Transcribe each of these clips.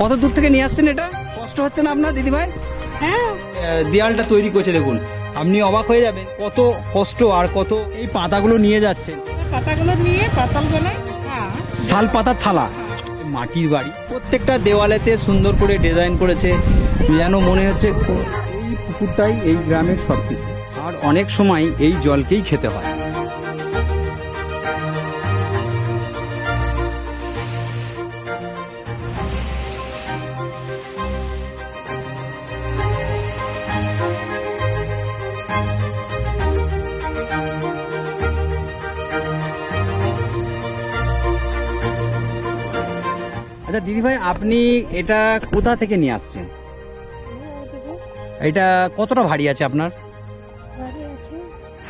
কত দূর থেকে নিয়ে আসছেন এটা? কষ্ট হচ্ছে না আপনার দিদি ভাই? হ্যাঁ, দেয়ালটা তৈরি করছে দেখুন, আপনি অবাক হয়ে যাবেন কত কষ্ট আর কত এই পাতাগুলো নিয়ে যাচ্ছে। পাতাগুলো নিয়ে পাতাল গলায় শাল পাতার থালা, মাটির বাড়ি, প্রত্যেকটা দেওয়ালেতে সুন্দর করে ডিজাইন করেছে, যেন মনে হচ্ছে এই পুকুরটাই এই গ্রামের সব কিছু। আর অনেক সময় এই জলকেই খেতে হয়। আচ্ছা দিদিভাই, আপনি এটা কোথা থেকে নিয়ে আসছেন? এটা কতটা ভারী আছে আপনার?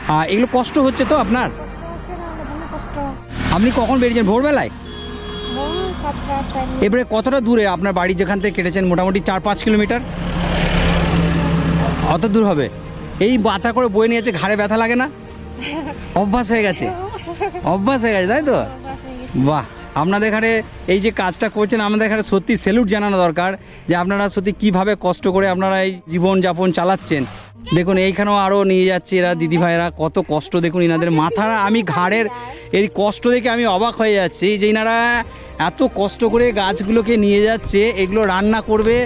হ্যাঁ, এগুলো কষ্ট হচ্ছে তো আপনার? আপনি কখন বেরিয়েছেন? ভোরবেলায়? এবারে কতটা দূরে আপনার বাড়ি যেখান থেকে কেটেছেন? মোটামুটি 4-5 কিলোমিটার অত দূর হবে। এই বাতা করে বয়ে নিয়েছে, ঘাড়ে ব্যথা লাগে না? অভ্যাস হয়ে গেছে, অভ্যাস হয়ে গেছে, তাই তো? বাহ, আপনাদের এখানে এই যে কাজটা করছেন, আমাদের এখানে সত্যি স্যালুট জানানো দরকার যে আপনারা সত্যি কিভাবে কষ্ট করে আপনারা এই জীবনযাপন চালাচ্ছেন। দেখুন এইখানেও আরও নিয়ে যাচ্ছে এরা দিদিভাইরা, কত কষ্ট দেখুন এনাদের মাথারা, আমি ঘাড়ের এই কষ্ট দেখে আমি অবাক হয়ে যাচ্ছি যে এনারা এত কষ্ট করে গাছগুলোকে নিয়ে যাচ্ছে, এগুলো রান্না করবে,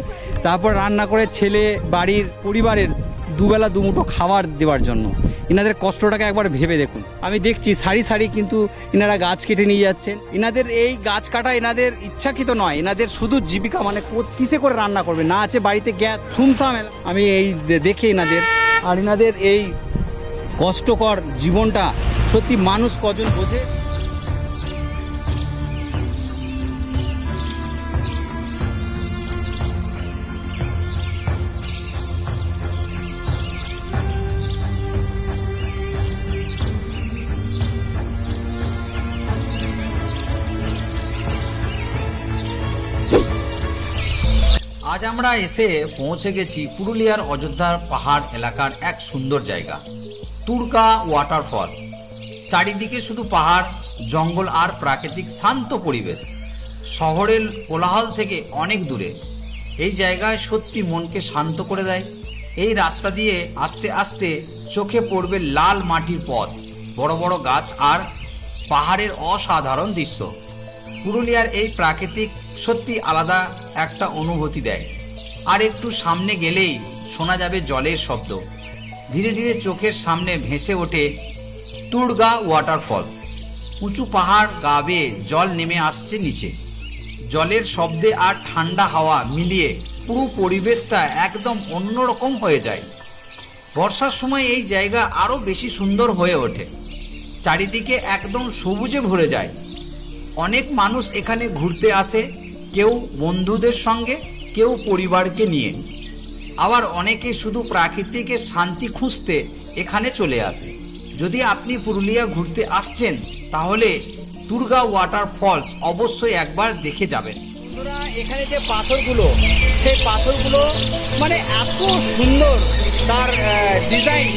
তারপর রান্না করে ছেলে বাড়ির পরিবারের দুবেলা দুমুঠো খাবার দেওয়ার জন্য। এনাদের কষ্টটাকে একবার ভেবে দেখুন। আমি দেখছি সারি সারি কিন্তু এনারা গাছ কেটে নিয়ে যাচ্ছেন। এনাদের এই গাছ কাটা এনাদের ইচ্ছাকৃত নয়, এনাদের শুধু জীবিকা, মানে কিসে করে রান্না করবে, না আছে বাড়িতে গ্যাস, সুমসাম। আমি এই দেখে এনাদের আর এনাদের এই কষ্টকর জীবনটা সত্যি মানুষ কজন বোঝে। আজ আমরা এসে পৌঁছে গেছি পুরুলিয়ার অযোধ্যার পাহাড় এলাকার এক সুন্দর জায়গা, তুরকা ওয়াটারফলস। চারিদিকে শুধু পাহাড়, জঙ্গল আর প্রাকৃতিক শান্ত পরিবেশ। শহরের কোলাহল থেকে অনেক দূরে এই জায়গায় সত্যি মনকে শান্ত করে দেয়। এই রাস্তা দিয়ে আস্তে আস্তে চোখে পড়বে লাল মাটির পথ, বড় বড় গাছ আর পাহাড়ের অসাধারণ দৃশ্য। পুরুলিয়ার এই প্রাকৃতিক সত্যি আলাদা একটা অনুভূতি দেয়। আর একটু সামনে গেলেই শোনা যাবে জলের শব্দ, ধীরে ধীরে চোখের সামনে ভেসে ওঠে তুরগা ওয়াটারফলস। উঁচু পাহাড় গা বেয়ে জল নেমে আসছে নিচে, জলের শব্দে আর ঠান্ডা হাওয়া মিলিয়ে পুরো পরিবেশটা একদম অন্যরকম হয়ে যায়। বর্ষার সময় এই জায়গা আরও বেশি সুন্দর হয়ে ওঠে, চারিদিকে একদম সবুজে ভরে যায়। অনেক মানুষ এখানে ঘুরতে আসে, কেউ বন্ধুদের সঙ্গে, কেউ পরিবারকে নিয়ে, আবার অনেকে শুধু প্রাকৃতিকের শান্তি খুঁজতে এখানে চলে আসে। যদি আপনি পুরুলিয়া ঘুরতে আসছেন তাহলে তুরগা ওয়াটারফলস অবশ্যই একবার দেখে যাবেন। বন্ধুরা, এখানে যে পাথরগুলো, সেই পাথরগুলো মানে এত সুন্দর, তার ডিজাইন,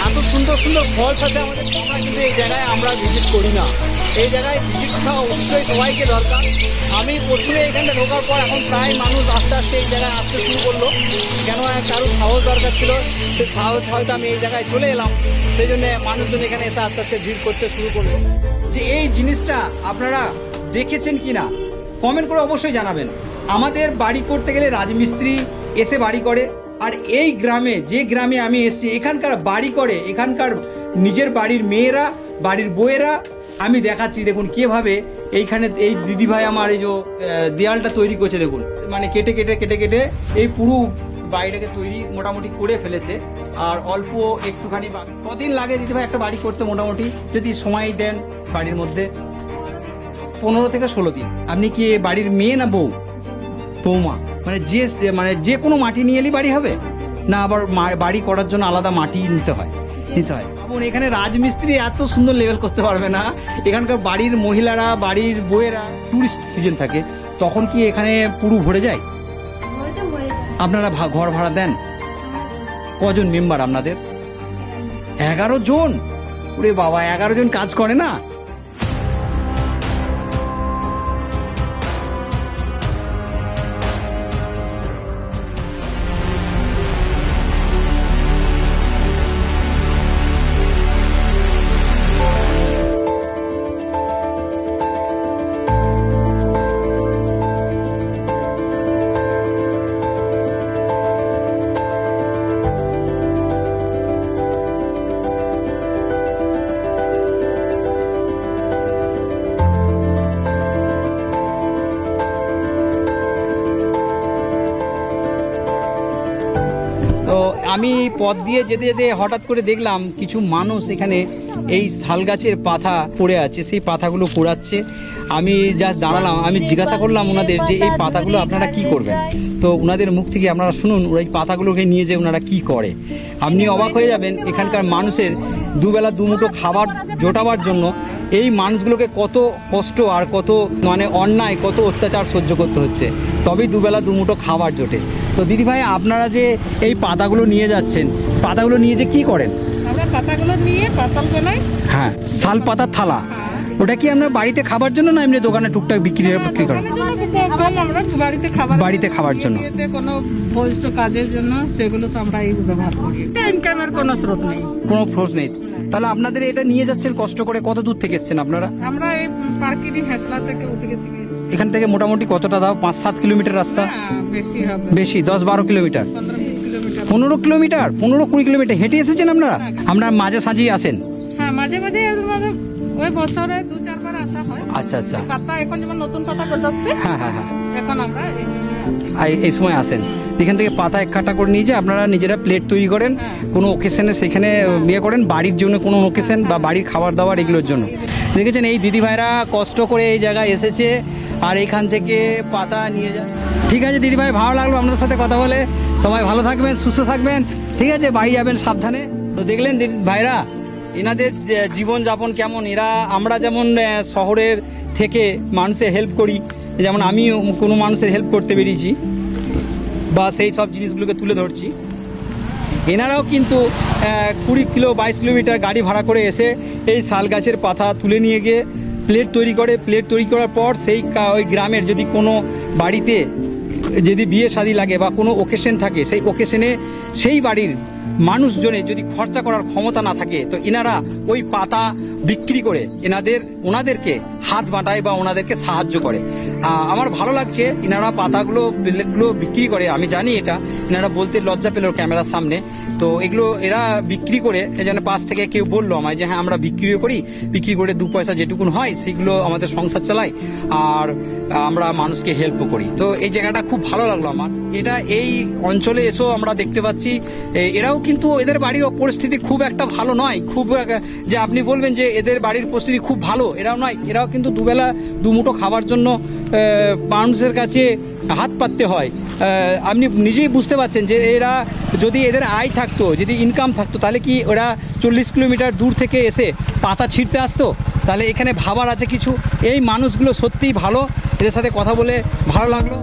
এত সুন্দর সুন্দর ফলস আছে আমাদের। আমরা কিন্তু এই জায়গায় আমরা ভিজিট করি না, এই জায়গায় ভিজিটটা অবশ্যই সবাইকে দরকার। আমি প্রথমে এখানটা ঢোকার পর এখন প্রায় মানুষ আস্তে আস্তে এই জায়গায় আসতে শুরু করলো, কেন কারো সাহস দরকার ছিল, সে সাহস হয়তো আমি এই জায়গায় চলে এলাম, সেই জন্য মানুষজন এখানে এসে আস্তে আস্তে ভিড় করতে শুরু করলো। যে এই জিনিসটা আপনারা দেখেছেন কিনা কমেন্ট করে অবশ্যই জানাবেন। আমাদের বাড়ি করতে গেলে রাজমিস্ত্রি এসে বাড়ি করে, আর এই গ্রামে, যে গ্রামে আমি এসেছি, এখানকার বাড়ি করে এখানকার নিজের বাড়ির মেয়েরা, বাড়ির বউয়েরা। আমি দেখাচ্ছি দেখুন কিভাবে এইখানে এই দিদিভাই আমার এই যে দেয়ালটা তৈরি করছে দেখুন, মানে কেটে কেটে কেটে কেটে এই পুরো বাড়িটাকে তৈরি মোটামুটি করে ফেলেছে। আর অল্প একটুখানি কদিন লাগে দিদিভাই একটা বাড়ি করতে মোটামুটি, যদি সময় দেন বাড়ির মধ্যে? 15 থেকে 16 দিন। আপনি কি বাড়ির মেয়ে না বউ? বৌমা। মানে যে কোনো মাটি নিয়ে এলেই বাড়ি হবে না? আবার বাড়ি করার জন্য আলাদা মাটি নিতে হয়? এখানে রাজমিস্ত্রি এত সুন্দর লেভেল করতে পারবে না। এখানকার বাড়ির মহিলারা, বাড়ির বউয়েরা, টুরিস্ট সিজন থাকে তখন কি এখানে পুরো ভরে যায়? আপনারা ঘর ভাড়া দেন? কজন মেম্বার আপনাদের? 11 জন? ওরে বাবা, 11 জন কাজ করে না? আমি পথ দিয়ে যেতে যেতে হঠাৎ করে দেখলাম কিছু মানুষ এখানে এই শাল গাছের পাতা পড়ে আছে, সেই পাতাগুলো কুড়াচ্ছে। আমি জাস্ট দাঁড়ালাম, আমি জিজ্ঞাসা করলাম ওনাদের যে এই পাতাগুলো আপনারা কি করবেন। তো ওনাদের মুখ থেকে আপনারা শুনুন ওরা এই পাতাগুলোকে নিয়ে যে ওনারা কি করে। আপনি অবাক হয়ে যাবেন এখানকার মানুষের দুবেলা দুমুঠো খাবার জোটাবার জন্য এই মানুষগুলোকে কত কষ্ট আর কত মানে অন্যায়, কত অত্যাচার সহ্য করতে হচ্ছে, তবেই দুবেলা দুমুঠো খাবার জোটে। তো দিদিভাই আপনারা যে এই পাতাগুলো নিয়ে যাচ্ছেন, পাতাগুলো নিয়ে যে কি করেন? আমরা পাতাগুলো নিয়ে পাতাল বানাই। হ্যাঁ, শাল পাতার থালা, ওটা কি আমরা বাড়িতে খাবার জন্য না এমনি দোকানে টুকটাক বিক্রি করেন? কম আমরা বাড়িতে খাবার জন্য, কোনো বৈশিষ্ট্য কাজের জন্য সেগুলো তো আমরা এই ব্যবহার করি। ইনকামের কোনো স্রোত নেই, কোনো খোঁজ নেই। তাহলে আপনাদের এটা নিয়ে যাচ্ছেন কষ্ট করে, কত দূর থেকে এসেছেন আপনারা? আমরা এই পার্কিনি হেসলা থেকে ওদিকে থেকে এখান থেকে মোটামুটি কতটা দাও? 5-7 কিলোমিটার রাস্তা? বেশি হবে, বেশি, 10-12 কিলোমিটার, 15-20 কিলোমিটার, 15 কিলোমিটার, 15-20 কিলোমিটার হেঁটে এসেছেন আপনারা? আপনারা মাঝে সাঝেই আসেন? হ্যাঁ, মাঝে মাঝে ওই বছরে 2-4 বার আসা হয়। আচ্ছা আচ্ছা। পাতা এখন যেমন নতুন পাতা গজাচ্ছে, হ্যাঁ হ্যাঁ হ্যাঁ, এখন আমরা এই সময় আসেন। এখান থেকে পাতা এক কাটা করে নিয়ে যে আপনারা নিজেরা প্লেট তৈরি করেন, কোনো ওকেশনে সেখানে বিয়ে করেন, বাড়ির জন্য কোনো ওকেশন বা বাড়ির খাবার দাবার এগুলোর জন্য। দেখেছেন এই দিদি ভাইরা কষ্ট করে এই জায়গায় এসেছে আর এখান থেকে পাতা নিয়ে যায়। ঠিক আছে দিদি ভাই, ভালো লাগলো আপনাদের সাথে কথা বলে। সবাই ভালো থাকবেন, সুস্থ থাকবেন, ঠিক আছে? বাড়ি যাবেন সাবধানে। তো দেখলেন দিদি ভাইরা এনাদের জীবনযাপন কেমন। এরা আমরা যেমন শহরের থেকে মানুষের হেল্প করি, যেমন আমি কোনো মানুষের হেল্প করতে বেরিয়েছি বা সেই সব জিনিসগুলোকে তুলে ধরছি, এনারাও কিন্তু 20-22 কিলোমিটার গাড়ি ভাড়া করে এসে এই শাল গাছের পাতা তুলে নিয়ে গিয়ে প্লেট তৈরি করে। প্লেট তৈরি করার পর সেই ওই গ্রামের যদি কোনো বাড়িতে যদি বিয়ে শাদী লাগে বা কোনো ওকেশন থাকে, সেই ওকেশনে সেই বাড়ির মানুষজনের যদি খরচা করার ক্ষমতা না থাকে, তো এনারা ওই পাতা বিক্রি করে ওনাদেরকে হাত বাঁটায় বা ওনাদেরকে সাহায্য করে। আমার ভালো লাগছে এনারা পাতাগুলো প্লেটগুলো বিক্রি করে। আমি জানি এটা এনারা বলতে লজ্জা পেল ক্যামেরার সামনে। তো এগুলো এরা বিক্রি করে, যেন পাশ থেকে কেউ বললো আমায় যে হ্যাঁ আমরা বিক্রিও করি, বিক্রি করে 2 পয়সা যেটুকুন হয় সেইগুলো আমাদের সংসার চালাই আর আমরা মানুষকে হেল্পও করি। তো এই জায়গাটা খুব ভালো লাগলো আমার। এটা এই অঞ্চলে এসেও আমরা দেখতে পাচ্ছি এরাও কিন্তু এদের বাড়ির পরিস্থিতি খুব একটা ভালো নয়, খুব যে আপনি বলবেন যে এদের বাড়ির পরিস্থিতি খুব ভালো, এরাও নয়। এরাও কিন্তু দুবেলা দুমুঠো খাবার জন্য মানুষের কাছে হাত পাততে হয়। আপনি নিজেই বুঝতে পারছেন যে এরা যদি এদের আয় থাকতো, যদি ইনকাম থাকতো, তাহলে কি ওরা 40 কিলোমিটার দূর থেকে এসে পাতা ছিঁড়তে আসতো? তাহলে এখানে ভাবার আছে কিছু। এই মানুষগুলো সত্যিই ভালো, এদের সাথে কথা বলে ভালো লাগলো।